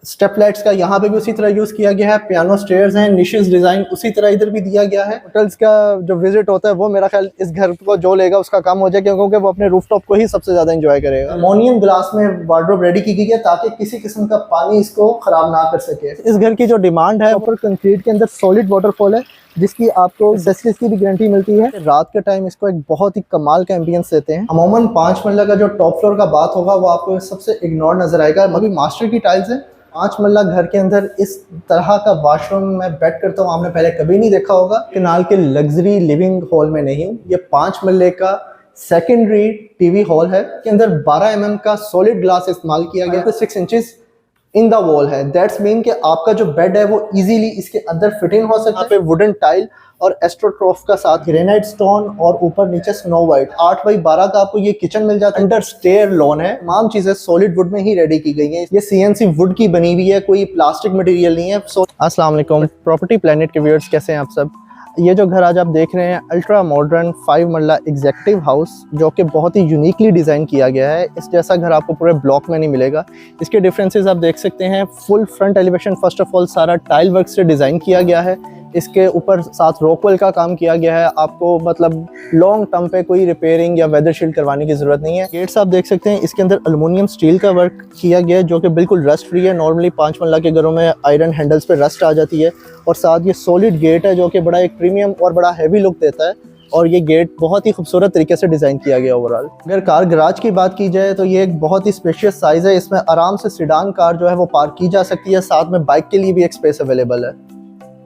Step lights का यहाँ पे भी उसी तरह यूज़ किया गया है। पियानो स्टेयर्स हैं, निशेस डिज़ाइन उसी तरह इधर भी दिया गया है। होटल्स का जो विजिट होता है वो मेरा ख्याल इस घर को जो लेगा उसका काम हो जाए, क्योंकि वो अपने रूफटॉप को ही सबसे ज़्यादा एंजॉय करेगा। अमोनियम ग्लास में वार्डरोब रेडी की गई है ताकि किसी किस्म का पानी इसको ख़राब ना कर सके। इस घर की जो डिमांड है ऊपर कंक्रीट के अंदर सॉलिड वाटरफॉल है, जिसकी आपको एसेसरीज की भी गारंटी मिलती है। रात के टाइम इसको एक बहुत ही कमाल का एम्बियंस देते हैं। अमूमन 5 मरला का जो टॉप फ्लोर का बात होगा वो आपको सबसे इग्नोर नजर आएगा। अभी मास्टर की टाइल्स है। 5 मरला घर के अंदर इस तरह का वॉशरूम मैं बेट करता हूँ आपने पहले कभी नहीं देखा होगा। कनाल के लग्जरी लिविंग हॉल में नहीं हूँ, ये 5 मरले का सेकेंडरी टीवी हॉल है के अंदर 12 mm का सॉलिड ग्लास इस्तेमाल किया गया है। 6 इंचेस इन द वॉल है। दैट्स मीन कि आपका जो बेड है वो इजीली इसके अंदर फिटिंग हो सकता है। पे वुडन टाइल और एस्ट्रोट्रॉफ का साथ ग्रेनाइट स्टोन और ऊपर नीचे स्नो वाइट 8x12 का आपको ये किचन मिल जाता है। अंडर स्टेयर लॉन है। तमाम चीजें सॉलिड वुड में ही रेडी की गई हैं। ये CNC वुड की बनी हुई है, कोई प्लास्टिक मटेरियल नहीं है। अस्सलाम वालेकुम प्रॉपर्टी प्लेनेट के व्यूअर्स, कैसे हैं आप सब। ये जो घर आज आप देख रहे हैं अल्ट्रा मॉडर्न 5 मरला एग्जेक्टिव हाउस, जो कि बहुत ही यूनिकली डिज़ाइन किया गया है। इस जैसा घर आपको पूरे ब्लॉक में नहीं मिलेगा। इसके डिफरेंसेस आप देख सकते हैं। Full front elevation first of all सारा टाइल वर्क से डिज़ाइन किया गया है। इसके ऊपर साथ रॉकवेल का काम किया गया है। आपको मतलब लॉन्ग टर्म पे कोई रिपेयरिंग या वेदर शील्ड करवाने की ज़रूरत नहीं है। गेट्स आप देख सकते हैं, इसके अंदर एल्युमिनियम स्टील का वर्क किया गया है जो कि बिल्कुल रस्ट फ्री है। नॉर्मली 5 मरला के घरों में आयरन हैंडल्स पे रस्ट आ जाती है। और साथ ये सॉलिड गेट है जो कि बड़ा एक प्रीमियम और बड़ा हैवी लुक देता है। और ये गेट बहुत ही खूबसूरत तरीके से डिज़ाइन किया गया ओवरऑल। अगर कार गराज की बात की जाए तो ये एक बहुत ही स्पेशियस साइज़ है। इसमें आराम से सिडान कार जो है वो पार्क की जा सकती है। साथ में बाइक के लिए भी एक स्पेस अवेलेबल है।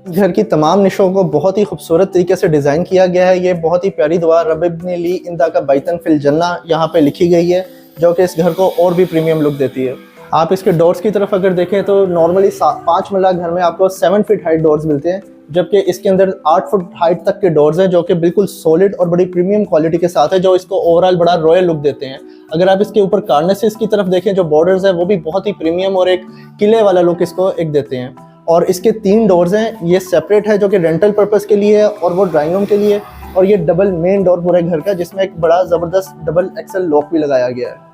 घर की तमाम निशों को बहुत ही खूबसूरत तरीके से डिज़ाइन किया गया है। ये बहुत ही प्यारी दुआ रब इब्न ली इंदा का बैतन फिल जन्ना यहाँ पे लिखी गई है, जो कि इस घर को और भी प्रीमियम लुक देती है। आप इसके डोर्स की तरफ अगर देखें तो नॉर्मली 5 मरला घर में आपको 7 फीट हाइट डोर्स मिलते हैं, जबकि इसके अंदर 8 फुट हाइट तक के डोर्स हैं जो कि बिल्कुल सॉलिड और बड़ी प्रीमियम क्वालिटी के साथ है, जो इसको ओवरऑल बड़ा रॉयल लुक देते हैं। अगर आप इसके ऊपर कार्निसेस की तरफ देखें, जो बॉर्डर्स है वो भी बहुत ही प्रीमियम और एक किले वाला लुक इसको एक देते हैं। और इसके 3 डोर्स हैं, ये सेपरेट है जो कि रेंटल पर्पस के लिए है और वो ड्राइंग रूम के लिए। और ये डबल मेन डोर पूरे घर का, जिसमें एक बड़ा ज़बरदस्त डबल एक्सल लॉक भी लगाया गया है।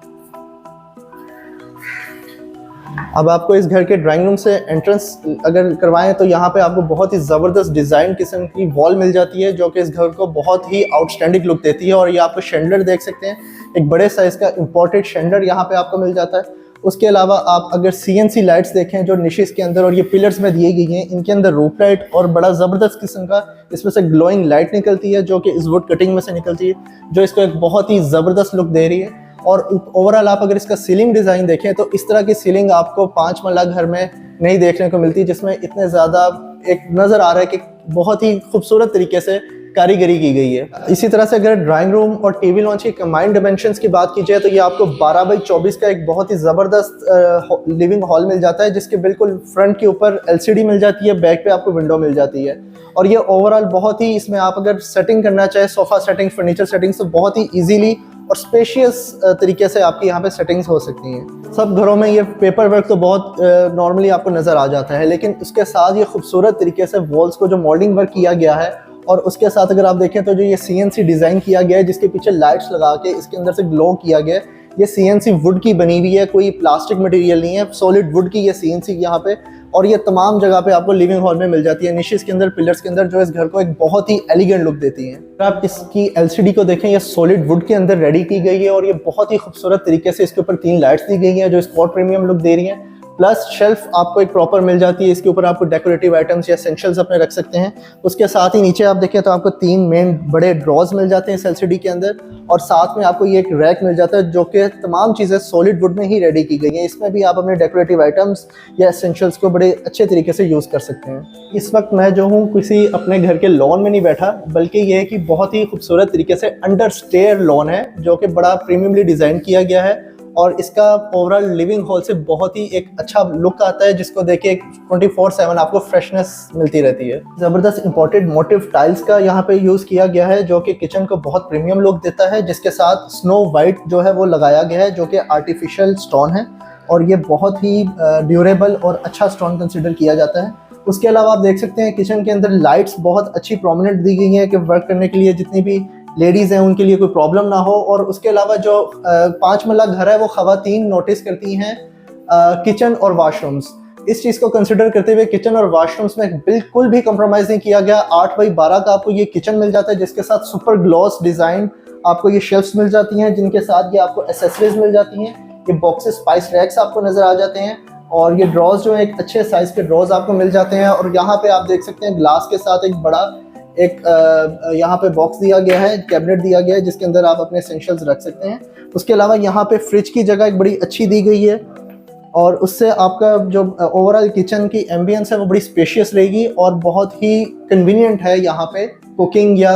अब आपको इस घर के ड्राइंग रूम से एंट्रेंस अगर करवाएं तो यहाँ पे आपको बहुत ही ज़बरदस्त डिज़ाइन किस्म की वॉल मिल जाती है, जो कि इस घर को बहुत ही आउटस्टैंडिंग लुक देती है। और ये आपको शैंडलर देख सकते हैं, एक बड़े साइज़ का इम्पोर्टेड शैंडलर यहाँ पे आपको मिल जाता है। उसके अलावा आप अगर CNC लाइट्स देखें जो निशेस के अंदर और ये पिलर्स में दिए गई हैं, इनके अंदर रूफ लाइट और बड़ा ज़बरदस्त किस्म का इसमें से ग्लोइंग लाइट निकलती है, जो कि इस वुड कटिंग में से निकलती है, जो इसको एक बहुत ही ज़बरदस्त लुक दे रही है। और ओवरऑल आप अगर इसका सीलिंग डिज़ाइन देखें तो इस तरह की सीलिंग आपको 5 मरला घर में नहीं देखने को मिलती, जिसमें इतने ज़्यादा एक नज़र आ रहा है कि बहुत ही खूबसूरत तरीके से कारीगरी की गई है। इसी तरह से अगर ड्राइंग रूम और टीवी लॉन्च की कंबाइंड डिमेंशंस की बात की जाए तो ये आपको 12x24 का एक बहुत ही ज़बरदस्त लिविंग हॉल मिल जाता है, जिसके बिल्कुल फ्रंट के ऊपर LCD मिल जाती है, बैक पे आपको विंडो मिल जाती है। और ये ओवरऑल बहुत ही, इसमें आप अगर सेटिंग करना चाहे सोफ़ा सेटिंग, फर्नीचर सेटिंग्स, तो बहुत ही ईजीली और स्पेशियस तरीके से आपकी यहाँ पे सेटिंग्स हो सकती हैं। सब घरों में ये पेपर वर्क तो बहुत नॉर्मली आपको नज़र आ जाता है, लेकिन उसके साथ ये खूबसूरत तरीके से वॉल्स को जो मॉडलिंग वर्क किया गया है, और उसके साथ अगर आप देखें तो जो ये CNC डिज़ाइन किया गया है, जिसके पीछे लाइट्स लगा के इसके अंदर से ग्लो किया गया है, ये CNC वुड की बनी हुई है, कोई प्लास्टिक मटेरियल नहीं है, सॉलिड वुड की ये CNC यहाँ पे। और ये तमाम जगह पे आपको लिविंग हॉल में मिल जाती है, निशेस के अंदर, पिलर्स के अंदर, जो इस घर को एक बहुत ही एलिगेंट लुक देती हैं। अगर आप इसकी LCD को देखें, ये सॉलिड वुड के अंदर रेडी की गई है और ये बहुत ही खूबसूरत तरीके से इसके ऊपर 3 लाइट्स दी गई हैं जो इसको और प्रीमियम लुक दे रही हैं। प्लस शेल्फ आपको एक प्रॉपर मिल जाती है, इसके ऊपर आपको डेकोरेटिव आइटम्स या एसेंशियल्स अपने रख सकते हैं। उसके साथ ही नीचे आप देखें तो आपको 3 मेन बड़े ड्रॉज मिल जाते हैं इस LCD के अंदर, और साथ में आपको ये एक रैक मिल जाता है जो कि तमाम चीज़ें सॉलिड वुड में ही रेडी की गई हैं। इसमें भी आप अपने डेकोरेटिव आइटम्स या एसेंशियल्स को बड़े अच्छे तरीके से यूज़ कर सकते हैं। इस वक्त मैं जो हूँ किसी अपने घर के लॉन में नहीं बैठा, बल्कि ये है कि बहुत ही खूबसूरत तरीके से अंडर स्टेयर लॉन है, जो कि बड़ा प्रीमियमली डिज़ाइन किया गया है। और इसका ओवरऑल लिविंग हॉल से बहुत ही एक अच्छा लुक आता है, जिसको देख के 24/7 आपको फ्रेशनेस मिलती रहती है। ज़बरदस्त इंपोर्टेड मोटिव टाइल्स का यहाँ पे यूज़ किया गया है, जो कि किचन को बहुत प्रीमियम लुक देता है, जिसके साथ स्नो वाइट जो है वो लगाया गया है, जो कि आर्टिफिशियल स्टोन है और ये बहुत ही ड्यूरेबल और अच्छा स्टोन कंसिडर किया जाता है। उसके अलावा आप देख सकते हैं किचन के अंदर लाइट्स बहुत अच्छी प्रोमिनेंट दी गई हैं कि वर्क करने के लिए जितनी भी लेडीज़ हैं उनके लिए कोई प्रॉब्लम ना हो। और उसके अलावा जो 5 मरला घर है वो ख़वातीन नोटिस करती हैं किचन और वाशरूम्स, इस चीज़ को कंसिडर करते हुए किचन और वॉशरूम्स में बिल्कुल भी कॉम्प्रोमाइज़ नहीं किया गया। 8x12 का आपको ये किचन मिल जाता है, जिसके साथ सुपर ग्लॉस डिज़ाइन आपको ये शेल्फ्स मिल जाती हैं, जिनके साथ ये आपको एसेसरीज मिल जाती हैं। ये बॉक्सेस स्पाइस रैक्स आपको नज़र आ जाते हैं, और ये ड्रॉज जो है एक अच्छे साइज़ के ड्रॉज आपको मिल जाते हैं। और यहाँ पे आप देख सकते हैं ग्लास के साथ एक बड़ा यहाँ पे बॉक्स दिया गया है, कैबिनेट दिया गया है, जिसके अंदर आप अपने एसेंशियल्स रख सकते हैं। उसके अलावा यहाँ पे फ्रिज की जगह एक बड़ी अच्छी दी गई है, और उससे आपका जो ओवरऑल किचन की एम्बियंस है वो बड़ी स्पेशियस रहेगी और बहुत ही कन्वीनियंट है यहाँ पे कुकिंग या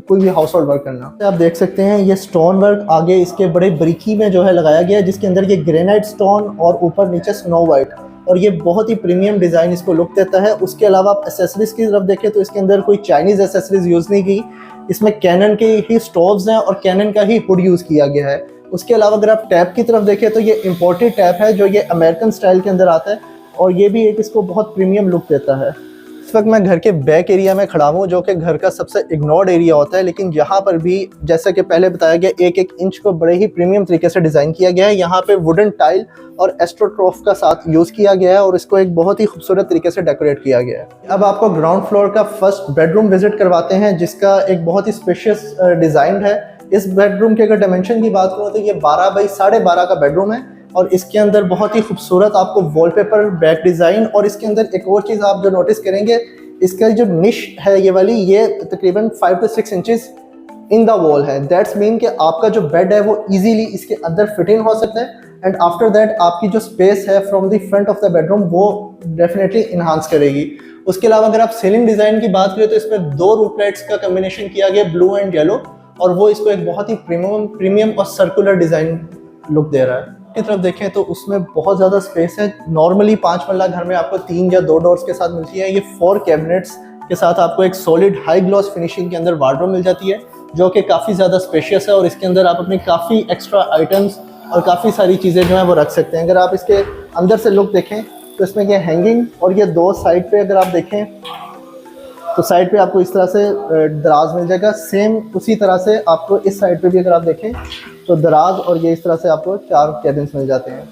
कोई भी हाउस होल्ड वर्क करना। आप देख सकते हैं ये स्टोन वर्क आगे इसके बड़े बारीकी में जो है लगाया गया है, जिसके अंदर ये ग्रेनाइट स्टोन और ऊपर नीचे स्नो वाइट, और ये बहुत ही प्रीमियम डिज़ाइन इसको लुक देता है। उसके अलावा आप एसेसरीज की तरफ देखें तो इसके अंदर कोई चाइनीज़ एसेसरीज यूज़ नहीं की, इसमें कैनन के ही स्टोव्स हैं और कैनन का ही हुड यूज़ किया गया है। उसके अलावा अगर आप टैप की तरफ देखें तो ये इम्पोर्टेड टैप है, जो ये अमेरिकन स्टाइल के अंदर आता है, और ये भी एक इसको बहुत प्रीमियम लुक देता है। इस वक्त मैं घर के बैक एरिया में खड़ा हूँ, जो कि घर का सबसे इग्नोर्ड एरिया होता है, लेकिन यहाँ पर भी जैसा कि पहले बताया गया 1-1 इंच को बड़े ही प्रीमियम तरीके से डिज़ाइन किया गया है। यहाँ पे वुडन टाइल और एस्ट्रोट्रॉफ का साथ यूज़ किया गया है, और इसको एक बहुत ही खूबसूरत तरीके से डेकोरेट किया गया है। अब आपको ग्राउंड फ्लोर का फर्स्ट बेडरूम विजिट करवाते हैं, जिसका एक बहुत ही स्पेशियस डिज़ाइन है। इस बेडरूम के अगर डायमेंशन की बात करूँ तो ये 12 बाई 12.5 का बेडरूम है, और इसके अंदर बहुत ही खूबसूरत आपको वॉलपेपर बैक डिज़ाइन, और इसके अंदर एक और चीज़ आप जो नोटिस करेंगे, इसका जो निश है ये वाली, ये तकरीबन 5 to 6 inches in the wall है। दैट्स मीन कि आपका जो बेड है वो इजीली इसके अंदर फिट इन हो सकता है, एंड आफ्टर दैट आपकी जो स्पेस है from the front of the bedroom वो डेफिनेटली इन्हांस करेगी। उसके अलावा अगर आप सीलिंग डिज़ाइन की बात करें तो इसमें 2 रूफ लाइट्स का कम्बिनेशन किया गया, ब्लू एंड येलो, और वो इसको एक बहुत ही प्रीमियम और सर्कुलर डिज़ाइन लुक दे रहा है। की तरफ देखें तो उसमें बहुत ज़्यादा स्पेस है। नॉर्मली 5 मरला घर में आपको 3 या 2 डोर्स के साथ मिलती है, ये 4 कैबिनेट्स के साथ आपको एक सॉलिड हाई ग्लॉस फिनिशिंग के अंदर वार्डरोब मिल जाती है, जो कि काफ़ी ज़्यादा स्पेशियस है, और इसके अंदर आप अपनी काफ़ी एक्स्ट्रा आइटम्स और काफ़ी सारी चीज़ें जो हैं वो रख सकते हैं। अगर आप इसके अंदर से लुक देखें तो इसमें ये हैंगिंग, और ये 2 साइड पे अगर आप देखें तो साइड पे आपको इस तरह से दराज मिल जाएगा। सेम उसी तरह से आपको इस साइड पे भी अगर आप देखें तो दराज, और ये इस तरह से आपको 4 कैबिन्स मिल जाते हैं।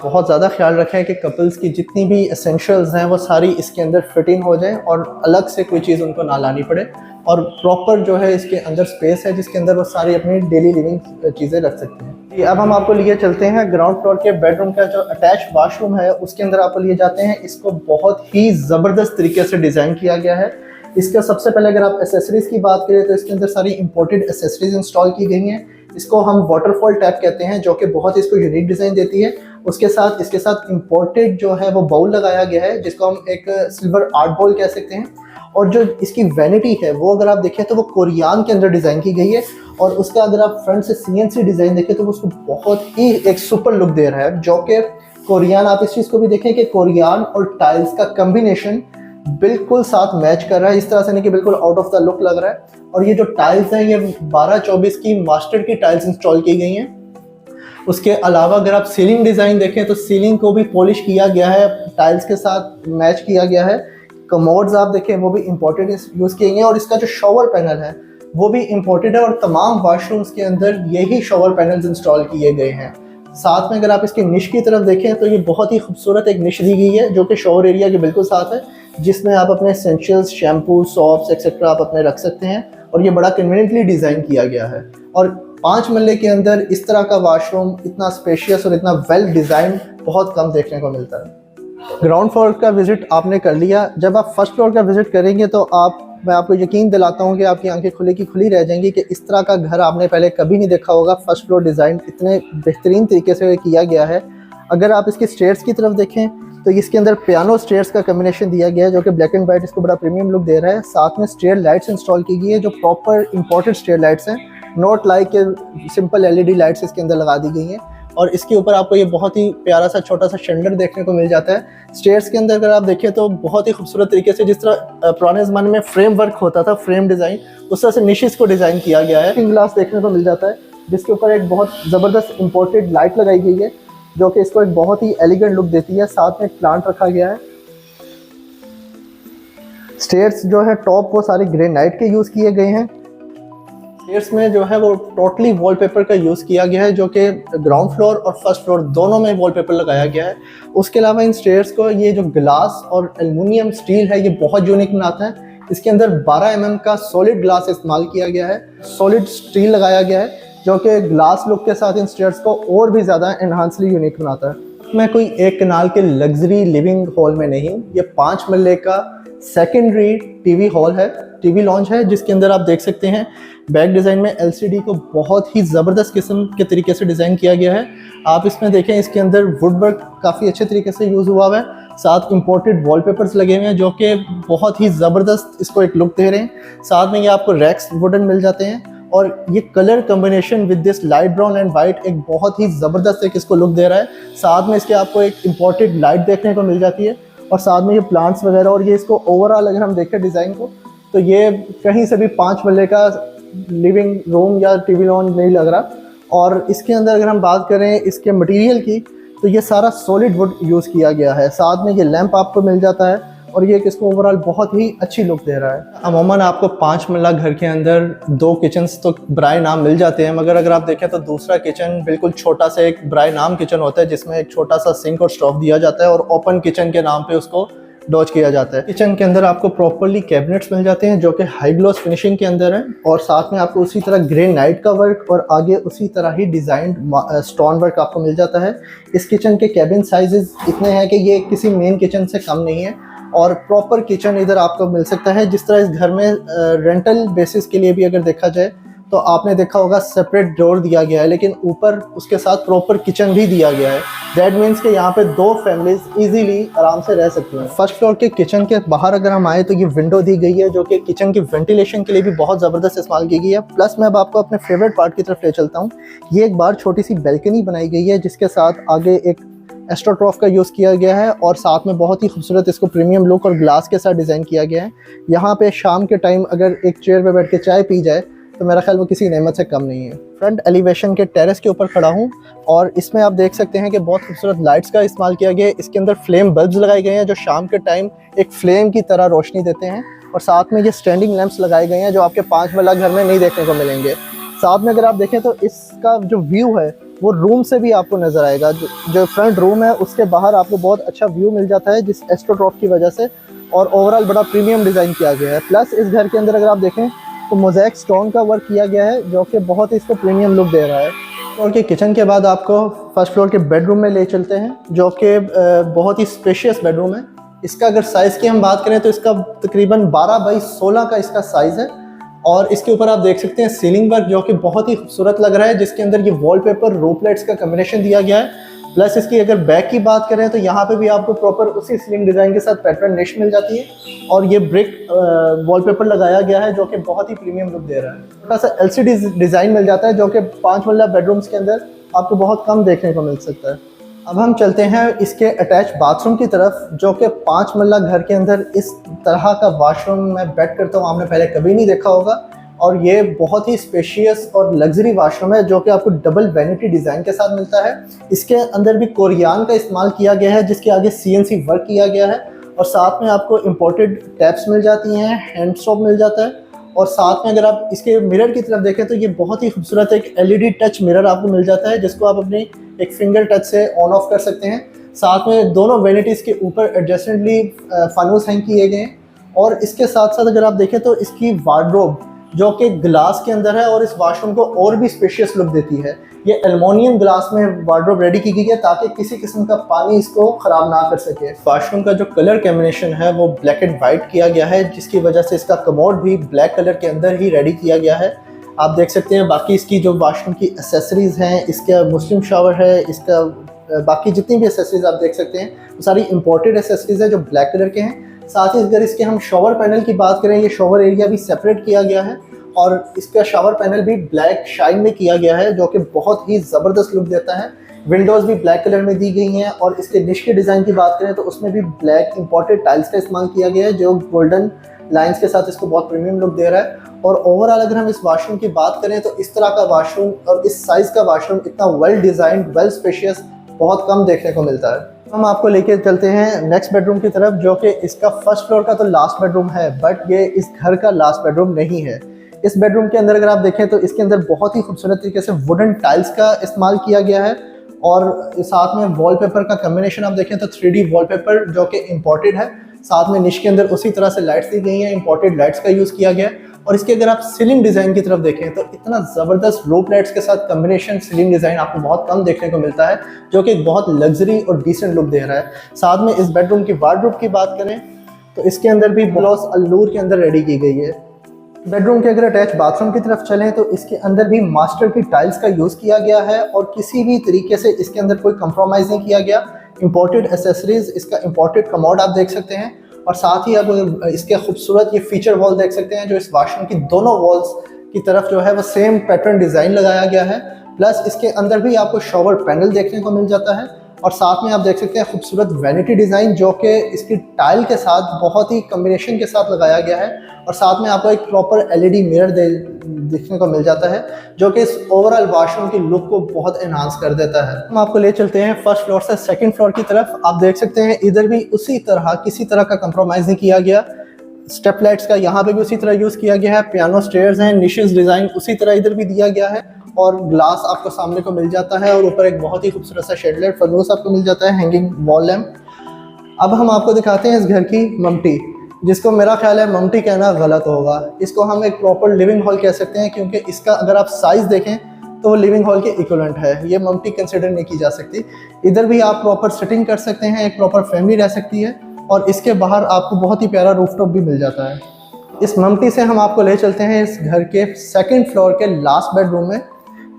बहुत ज़्यादा ख्याल रखें कि कपल्स की जितनी भी एसेंशियल्स हैं वो सारी इसके अंदर फिट इन हो जाएं, और अलग से कोई चीज़ उनको ना लानी पड़े, और प्रॉपर जो है इसके अंदर स्पेस है जिसके अंदर वो सारी अपनी डेली लिविंग चीज़ें रख सकते हैं। अब हम आपको लिए चलते हैं ग्राउंड फ्लोर के बेडरूम का जो अटैच वाशरूम है उसके अंदर आपको लिए जाते हैं। इसको बहुत ही ज़बरदस्त तरीके से डिज़ाइन किया गया है। इसका सबसे पहले अगर आप एसेसरीज़ की बात करें तो इसके अंदर सारी इंपोर्टेड एसेसरीज इंस्टॉल की गई हैं। इसको हम वाटरफॉल टैप कहते हैं, जो कि बहुत इसको यूनिक डिज़ाइन देती है। उसके साथ इसके साथ इंपोर्टेड जो है वो बाउल लगाया गया है, जिसको हम एक सिल्वर आर्ट बाउल कह सकते हैं। और जो इसकी वैनिटी है वो अगर आप देखें तो वो कोरियान के अंदर डिज़ाइन की गई है, और उसका अगर आप फ्रंट से CNC डिज़ाइन देखें तो वो उसको बहुत ही एक सुपर लुक दे रहा है, जो कि कोरियान। आप इस चीज़ को भी देखें कि कोरियान और टाइल्स का कम्बिनेशन बिल्कुल साथ मैच कर रहा है, इस तरह से नहीं कि बिल्कुल आउट ऑफ द लुक लग रहा है। और ये जो टाइल्स हैं ये 12-24 की मास्टर की टाइल्स इंस्टॉल की गई हैं। उसके अलावा अगर आप सीलिंग डिज़ाइन देखें तो सीलिंग को भी पॉलिश किया गया है, टाइल्स के साथ मैच किया गया है। कमोड्स आप देखें वो भी इम्पोर्टेड यूज़ किए गए हैं, और इसका जो शॉवर पैनल है वो भी इम्पोर्टेड है, और तमाम वाशरूम्स के अंदर यही शॉवर पैनल्स इंस्टॉल किए गए हैं। साथ में अगर आप इसकी निश की तरफ देखें तो ये बहुत ही खूबसूरत एक निश दी गई है, जो कि शॉवर एरिया के बिल्कुल साथ है, जिसमें आप अपने एसेंशियल्स, शैम्पू, सॉप्स एक्सेट्रा आप अपने रख सकते हैं, और ये बड़ा कन्वीनियंटली डिज़ाइन किया गया है। और 5 मरले के अंदर इस तरह का वाशरूम इतना स्पेशियस और इतना वेल डिज़ाइन बहुत कम देखने को मिलता है। ग्राउंड फ्लोर का विज़िट आपने कर लिया। जब आप फर्स्ट फ्लोर का विज़िट करेंगे तो मैं आपको यकीन दिलाता हूँ कि आपकी आंखें खुली की खुली रह जाएंगी कि इस तरह का घर आपने पहले कभी नहीं देखा होगा। फर्स्ट फ्लोर डिज़ाइन इतने बेहतरीन तरीके से किया गया है। अगर आप इसके स्टेयर्स की तरफ देखें तो इसके अंदर पियानो स्टेयर्स का कम्बिनेशन दिया गया है, जो कि ब्लैक एंड वाइट इसको बड़ा प्रीमियम लुक दे रहा है। साथ में स्टेयर लाइट्स इंस्टॉल की गई है, जो प्रॉपर इंपोर्टेड स्टेयर लाइट्स हैं, not like simple LED lights इसके अंदर लगा दी गई हैं। और इसके ऊपर आपको ये बहुत ही प्यारा सा छोटा सा शंडर देखने को मिल जाता है। स्टेयर्स के अंदर अगर आप देखें तो बहुत ही खूबसूरत तरीके से, जिस तरह पुराने ज़माने में फ्रेम वर्क होता था, फ्रेम डिज़ाइन, उस तरह से निशेस को डिज़ाइन किया गया है। ग्लास देखने को मिल जाता है, जिसके ऊपर एक बहुत ज़बरदस्त इंपोर्टेड लाइट लगाई गई है, जो कि इसको एक बहुत ही एलिगेंट लुक देती है। साथ में एक प्लांट रखा गया है। स्टेयर्स जो है टॉप वो सारे ग्रेनाइट के यूज़ किए गए हैं। स्टेयर्स में जो है वो टोटली वॉलपेपर का यूज़ किया गया है, जो कि ग्राउंड फ्लोर और फर्स्ट फ्लोर दोनों में वॉलपेपर लगाया गया है। उसके अलावा इन स्टेयर्स को ये जो ग्लास और एल्युमिनियम स्टील है ये बहुत यूनिक बनाता है। इसके अंदर 12 mm का सॉलिड ग्लास इस्तेमाल किया गया है, सॉलिड स्टील लगाया गया है, जो कि ग्लास लुक के साथ इन स्टेयर्स को और भी ज़्यादा एनहांसली यूनिक बनाता है। मैं कोई एक कनाल के लग्जरी लिविंग हॉल में नहीं हूँ, ये 5 मरले का सेकेंडरी टीवी हॉल है, टीवी लॉन्च है, जिसके अंदर आप देख सकते हैं बैक डिज़ाइन में एलसीडी को बहुत ही ज़बरदस्त किस्म के तरीके से डिज़ाइन किया गया है। आप इसमें देखें, इसके अंदर वुडवर्क काफ़ी अच्छे तरीके से यूज़ हुआ है, साथ इंपोर्टेड वॉलपेपर्स लगे हुए हैं जो कि बहुत ही ज़बरदस्त इसको एक लुक दे रहे हैं। साथ में ये आपको रैक्स वुडन मिल जाते हैं और ये colour combination with this light brown and white एक बहुत ही ज़बरदस्त एक इसको लुक दे रहा है। साथ में इसके आपको एक इंपोर्टेड लाइट देखने को मिल जाती है और साथ में ये प्लांट्स वगैरह, और ये इसको ओवरऑल अगर हम देखें डिज़ाइन को तो ये कहीं से भी 5 मरले का लिविंग रूम या टीवी लॉन्च नहीं लग रहा। और इसके अंदर अगर हम बात करें इसके मटेरियल की तो ये सारा सॉलिड वुड यूज़ किया गया है। साथ में ये लैंप आपको मिल जाता है और ये इसको ओवरऑल बहुत ही अच्छी लुक दे रहा है। अमूमन आपको 5 मरला घर के अंदर 2 किचन्स तो बराए नाम मिल जाते हैं, मगर अगर आप देखें तो दूसरा किचन बिल्कुल छोटा सा एक बराए नाम किचन होता है, जिसमें एक छोटा सा सिंक और स्टोव दिया जाता है और ओपन किचन के नाम पे उसको डॉच किया जाता है। किचन के अंदर आपको प्रॉपर्ली कैबिनेट्स मिल जाते हैं जो कि हाई ग्लॉस फिनिशिंग के अंदर है, और साथ में आपको उसी तरह ग्रेनाइट का वर्क और आगे उसी तरह ही डिज़ाइंड स्टोन वर्क आपको मिल जाता है। इस किचन के कैबिन साइजेस इतने हैं कि ये किसी मेन किचन से कम नहीं है और प्रॉपर किचन इधर आपको मिल सकता है। जिस तरह इस घर में रेंटल बेसिस के लिए भी अगर देखा जाए तो आपने देखा होगा सेपरेट डोर दिया गया है, लेकिन ऊपर उसके साथ प्रॉपर किचन भी दिया गया है। दैट मीन्स कि यहाँ पे 2 फैमिलीज इजीली आराम से रह सकती हैं। फर्स्ट फ्लोर के किचन के बाहर अगर हम आए तो ये विंडो दी गई है जो कि किचन की वेंटिलेशन के लिए भी बहुत ज़बरदस्त इस्तेमाल की गई है। प्लस मैं अब आपको अपने फेवरेट पार्ट की तरफ ले चलता हूँ। ये एक बार छोटी सी बैल्कनी बनाई गई है जिसके साथ आगे एक एस्ट्रोट्रॉफ का यूज़ किया गया है और साथ में बहुत ही खूबसूरत इसको प्रीमियम लुक और ग्लास के साथ डिज़ाइन किया गया है। यहाँ पे शाम के टाइम अगर एक चेयर पे बैठ के चाय पी जाए तो मेरा ख्याल वो किसी नेमत से कम नहीं है। फ्रंट एलिवेशन के टेरेस के ऊपर खड़ा हूँ और इसमें आप देख सकते हैं कि बहुत खूबसूरत लाइट्स का इस्तेमाल किया गया है। इसके अंदर फ्लेम बल्ब्स लगाए गए हैं जो शाम के टाइम एक फ्लेम की तरह रोशनी देते हैं, और साथ में ये स्टैंडिंग लैंप्स लगाए गए हैं जो आपके 5 मरला घर में नहीं देखने को मिलेंगे। साथ में अगर आप देखें तो इसका जो व्यू है वो रूम से भी आपको नज़र आएगा। जो फ्रंट रूम है उसके बाहर आपको बहुत अच्छा व्यू मिल जाता है जिस एस्ट्रोट्रॉफ की वजह से, और ओवरऑल बड़ा प्रीमियम डिज़ाइन किया गया है। प्लस इस घर के अंदर अगर आप देखें तो मोज़ेक स्टोन का वर्क किया गया है जो कि बहुत ही इसको प्रीमियम लुक दे रहा है। और के किचन के बाद आपको फर्स्ट फ्लोर के बेडरूम में ले चलते हैं जो कि बहुत ही स्पेशियस बेडरूम है। इसका अगर साइज़ की हम बात करें तो इसका तकरीबन 12 बाई 16 का इसका साइज़ है, और इसके ऊपर आप देख सकते हैं सीलिंग वर्क जो कि बहुत ही खूबसूरत लग रहा है, जिसके अंदर ये वॉलपेपर रूफ लाइट्स का कॉम्बिनेशन दिया गया है। प्लस इसकी अगर बैक की बात करें तो यहाँ पे भी आपको प्रॉपर उसी सीलिंग डिज़ाइन के साथ पैटर्न निश मिल जाती है, और ये ब्रिक वॉलपेपर लगाया गया है जो कि बहुत ही प्रीमियम लुक दे रहा है। छोटा सा एलसीडी डिज़ाइन मिल जाता है जो कि 5 मरला बेडरूम्स के अंदर आपको बहुत कम देखने को मिल सकता है। अब हम चलते हैं इसके अटैच बाथरूम की तरफ, जो कि 5 मरला घर के अंदर इस तरह का वाशरूम मैं बेट करता हूँ आपने पहले कभी नहीं देखा होगा, और ये बहुत ही स्पेशियस और लग्जरी वाशरूम है जो कि आपको डबल वैनिटी डिज़ाइन के साथ मिलता है। इसके अंदर भी कोरियान का इस्तेमाल किया गया है जिसके आगे CNC वर्क किया गया है, और साथ में आपको इम्पोर्टेड टैप्स मिल जाती हैं, हैंड सोप मिल जाता है, और साथ में अगर आप इसके मिरर की तरफ देखें तो ये बहुत ही खूबसूरत एक LED टच मिरर आपको मिल जाता है जिसको आप अपनी एक फिंगर टच से ऑन ऑफ कर सकते हैं। साथ में दोनों वैनिटीज़ के ऊपर एडजस्टेंटली फानूस हैंग किए गए हैं, और इसके साथ साथ अगर आप देखें तो इसकी वार्डरोब जो कि ग्लास के अंदर है और इस वाशरूम को और भी स्पेशियस लुक देती है। ये एल्युमिनियम ग्लास में वार्डरोब रेडी की गई है ताकि किसी किस्म का पानी इसको ख़राब ना कर सके। वाशरूम का जो कलर कॉम्बिनेशन है वो ब्लैक एंड वाइट किया गया है, जिसकी वजह से इसका कमोड भी ब्लैक कलर के अंदर ही रेडी किया गया है। आप देख सकते हैं बाकी इसकी जो वाशरूम की एसेसरीज़ हैं, इसका मुस्लिम शावर है, इसका बाकी जितनी भी एसेसरीज़ आप देख सकते हैं वो सारी इंपोर्टेड एसेसरीज़ है जो ब्लैक कलर के हैं। साथ ही अगर इसके हम शॉवर पैनल की बात करें, ये शॉवर एरिया भी सेपरेट किया गया है और इसका शॉवर पैनल भी ब्लैक शाइन में किया गया है जो कि बहुत ही ज़बरदस्त लुक देता है। विंडोज़ भी ब्लैक कलर में दी गई हैं, और इसके निश के डिज़ाइन की बात करें तो उसमें भी ब्लैक इंपोर्टेड टाइल्स का इस्तेमाल किया गया है जो गोल्डन लाइंस के साथ इसको बहुत प्रीमियम लुक दे रहा है। और ओवरऑल अगर हम इस वाशरूम की बात करें तो इस तरह का वाशरूम और इस साइज़ का वाशरूम इतना वेल डिज़ाइंड, वेल स्पेशियस बहुत कम देखने को मिलता है। हम आपको लेके चलते हैं नेक्स्ट बेडरूम की तरफ, जो कि इसका फर्स्ट फ्लोर का तो लास्ट बेडरूम है, बट ये इस घर का लास्ट बेडरूम नहीं है। इस बेडरूम के अंदर अगर आप देखें तो इसके अंदर बहुत ही खूबसूरत तरीके से वुडन टाइल्स का इस्तेमाल किया गया है और साथ में वॉलपेपर का कम्बिनेशन आप देखें तो 3D वॉलपेपर जो कि इम्पोर्टेड है। साथ में निश के अंदर उसी तरह से लाइट्स दी गई हैं, इम्पोर्टेड लाइट्स का यूज़ किया गया है। और इसके अगर आप सीलिंग डिज़ाइन की तरफ देखें तो इतना ज़बरदस्त रोप लाइट्स के साथ कम्बिनेशन सीलिंग डिज़ाइन आपको बहुत कम देखने को मिलता है, जो कि एक बहुत लग्जरी और डिसेंट लुक दे रहा है। साथ में इस बेडरूम की वार्डरोब की बात करें तो इसके अंदर भी ग्लॉस अल्लूर के अंदर रेडी की गई है। बेडरूम के अगर अटैच बाथरूम की तरफ चलें तो इसके अंदर भी मास्टर की टाइल्स का यूज़ किया गया है और किसी भी तरीके से इसके अंदर कोई कंप्रोमाइज़ नहीं किया गया। इंपोर्टेड एसेसरीज, इसका इंपोर्टेड कमोड आप देख सकते हैं और साथ ही आप इसके खूबसूरत ये फीचर वॉल देख सकते हैं जो इस वाशरूम की दोनों वॉल्स की तरफ जो है वो सेम पैटर्न डिज़ाइन लगाया गया है। प्लस इसके अंदर भी आपको शॉवर पैनल देखने को मिल जाता है और साथ में आप देख सकते हैं खूबसूरत वैनिटी डिज़ाइन जो कि इसकी टाइल के साथ बहुत ही कम्बिनेशन के साथ लगाया गया है और साथ में आपको एक प्रॉपर LED मिरर देखने को मिल जाता है जो कि इस ओवरऑल वॉशरूम की लुक को बहुत एनहांस कर देता है। हम आपको ले चलते हैं फर्स्ट फ्लोर से सेकंड फ्लोर की तरफ। आप देख सकते हैं इधर भी उसी तरह किसी तरह का कंप्रोमाइज़ नहीं किया गया। स्टेप लाइट्स का यहाँ पे भी उसी तरह यूज़ किया गया है, पियानो स्टेयर्स हैं, निशेस डिज़ाइन उसी तरह इधर भी दिया गया है और ग्लास आपको सामने को मिल जाता है और ऊपर एक बहुत ही खूबसूरत सा शेडलाइट फनूस आपको मिल जाता है, हैंगिंग वॉल लैम्प। अब हम आपको दिखाते हैं इस घर की ममटी, जिसको मेरा ख्याल है ममटी कहना गलत होगा। इसको हम एक प्रॉपर लिविंग हॉल कह सकते हैं क्योंकि इसका अगर आप साइज़ देखें तो वो लिविंग हॉल के इक्विवेलेंट है। ये ममटी कंसिडर नहीं की जा सकती। इधर भी आप प्रॉपर सिटिंग कर सकते हैं, एक प्रॉपर फैमिली रह सकती है और इसके बाहर आपको बहुत ही प्यारा रूफटॉप भी मिल जाता है। इस ममटी से हम आपको ले चलते हैं इस घर के सेकंड फ्लोर के लास्ट बेडरूम में,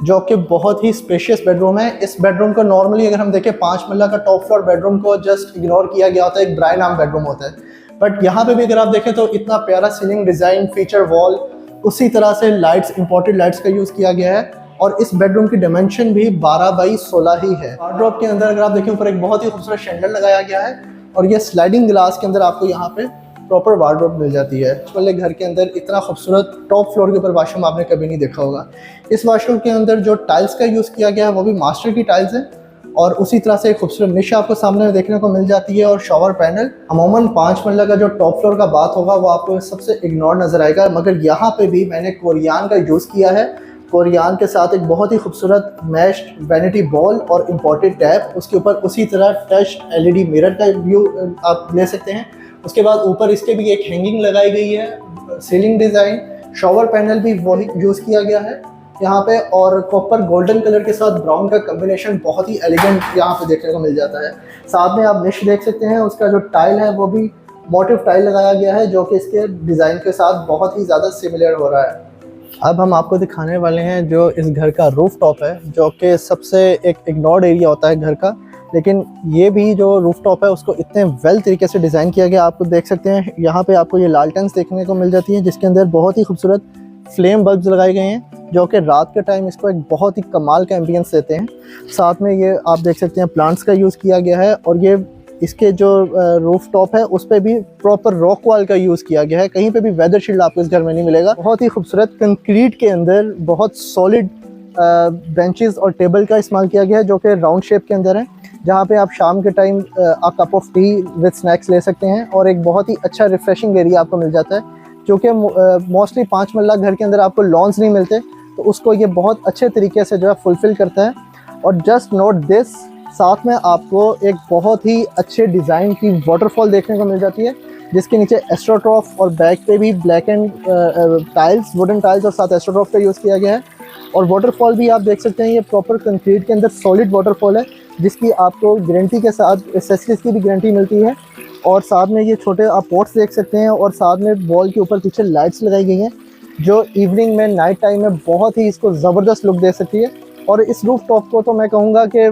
जो कि बहुत ही स्पेशियस बेडरूम है। इस बेडरूम को नॉर्मली अगर हम देखें 5 मरला का टॉप फ्लोर बेडरूम को जस्ट इग्नोर किया गया होता है, एक ड्राई नाम बेडरूम होता है। बट यहाँ पे भी अगर आप देखें तो इतना प्यारा सीलिंग डिज़ाइन, फीचर वॉल, उसी तरह से लाइट्स, इंपोर्टेड लाइट्स का यूज़ किया गया है और इस बेडरूम की डायमेंशन भी 12x16 ही है। वार्डरोब के अंदर अगर आप देखें ऊपर एक बहुत ही खूबसूरत शैंडल लगाया गया है और ये स्लाइडिंग ग्लास के अंदर आपको यहाँ पे प्रॉपर वार्डरोब मिल जाती है। वाले घर के अंदर इतना खूबसूरत टॉप फ्लोर के ऊपर वॉशरूम आपने कभी नहीं देखा होगा। इस वॉशरूम के अंदर जो टाइल्स का यूज़ किया गया है वो भी मास्टर की टाइल्स है और उसी तरह से एक खूबसूरत निश आपको सामने में देखने को मिल जाती है और शॉवर पैनल। अमूमन 5 मरला का जो टॉप फ्लोर का बात होगा वो आपको सबसे इग्नोर नज़र आएगा, मगर यहाँ पे भी मैंने कोरियान का यूज़ किया है। कोरियान के साथ एक बहुत ही खूबसूरत मैश्ड वैनिटी बॉल और इम्पोर्टेड टैप, उसके ऊपर उसी तरह टच LED मिरर का व्यू आप ले सकते हैं। उसके बाद ऊपर इसके भी एक हैंगिंग लगाई गई है, सीलिंग डिज़ाइन, शॉवर पैनल भी वही यूज़ किया गया है यहाँ पे और कॉपर गोल्डन कलर के साथ ब्राउन का कम्बिनेशन बहुत ही एलिगेंट यहाँ पे देखने को मिल जाता है। साथ में आप निश देख सकते हैं, उसका जो टाइल है वो भी मोटिव टाइल लगाया गया है जो कि इसके डिज़ाइन के साथ बहुत ही ज़्यादा सिमिलर हो रहा है। अब हम आपको दिखाने वाले हैं जो इस घर का रूफ टॉप है, जो कि सबसे एक इग्नोर्ड एरिया होता है घर का, लेकिन ये भी जो रूफ टॉप है उसको इतने वेल तरीके से डिज़ाइन किया गया। आपको देख सकते हैं यहाँ पे आपको ये लालटेंस देखने को मिल जाती हैं जिसके अंदर बहुत ही खूबसूरत फ्लेम बल्ब्स लगाए गए हैं जो कि रात के टाइम इसको एक बहुत ही कमाल का एम्बियंस देते हैं। साथ में ये आप देख सकते हैं प्लांट्स का यूज़ किया गया है और ये इसके जो रूफ टॉप है उस पर भी प्रॉपर रॉक वॉल का यूज़ किया गया है। कहीं पे भी वेदर शील्ड आपको इस घर में नहीं मिलेगा। बहुत ही खूबसूरत कंक्रीट के अंदर बहुत सॉलिड बेंचेस और टेबल का इस्तेमाल किया गया है जो कि राउंड शेप के अंदर है, जहाँ पे आप शाम के time a cup of T with snacks ले सकते हैं और एक बहुत ही अच्छा रिफ्रेशिंग एरिया आपको मिल जाता है। क्योंकि मोस्टली 5 मरला घर के अंदर आपको लॉन्स नहीं मिलते, तो उसको ये बहुत अच्छे तरीके से जो है फुलफ़िल करता है। और जस्ट नोट दिस, साथ में आपको एक बहुत ही अच्छे डिज़ाइन की वाटरफॉल देखने को मिल जाती है जिसके नीचे एस्ट्रोट्रॉफ और बैक पे भी black and tiles, wooden tiles और साथ एस्ट्रोट्रॉफ का यूज़ किया गया है। और वाटरफॉल भी आप देख सकते हैं ये प्रॉपर कंक्रीट के अंदर सॉलिड वाटरफॉल है जिसकी आपको गारंटी के साथ एसेसरीज की भी गारंटी मिलती है। और साथ में ये छोटे आप पॉट्स देख सकते हैं और साथ में वॉल के ऊपर पीछे लाइट्स लगाई गई हैं जो इवनिंग में, नाइट टाइम में बहुत ही इसको ज़बरदस्त लुक दे सकती है। और इस रूफ टॉप को तो मैं कहूँगा कि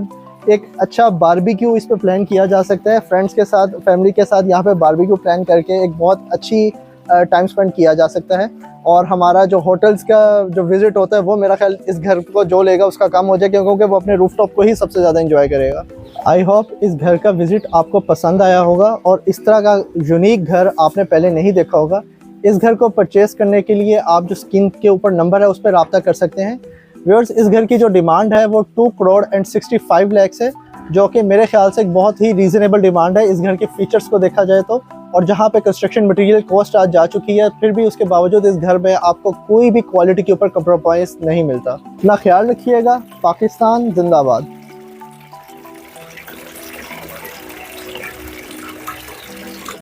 एक अच्छा बारबेक्यू इस पर प्लान किया जा सकता है फ्रेंड्स के साथ, फैमिली के साथ। यहाँ पे बारबेक्यू प्लान करके एक बहुत अच्छी टाइम स्पेंड किया जा सकता है। और हमारा जो होटल्स का जो विज़िट होता है वो मेरा ख्याल इस घर को जो लेगा उसका काम हो जाएगा, क्योंकि वो अपने रूफटॉप को ही सबसे ज़्यादा एंजॉय करेगा। आई होप इस घर का विज़िट आपको पसंद आया होगा और इस तरह का यूनिक घर आपने पहले नहीं देखा होगा। इस घर को परचेज़ करने के लिए आप जो स्क्रीन के ऊपर नंबर है उस पर रब्ता कर सकते हैं। व्यूअर्स, इस घर की जो डिमांड है वो 2,65 लाख है, जो कि मेरे ख्याल से एक बहुत ही रीज़नेबल डिमांड है। इस घर के फीचर्स को देखा जाए तो और जहाँ पे कंस्ट्रक्शन मटेरियल कॉस्ट आज जा चुकी है, फिर भी उसके बावजूद इस घर में आपको कोई भी क्वालिटी के ऊपर कंप्रोमाइज़ नहीं मिलता। अपना ख्याल रखिएगा। पाकिस्तान जिंदाबाद।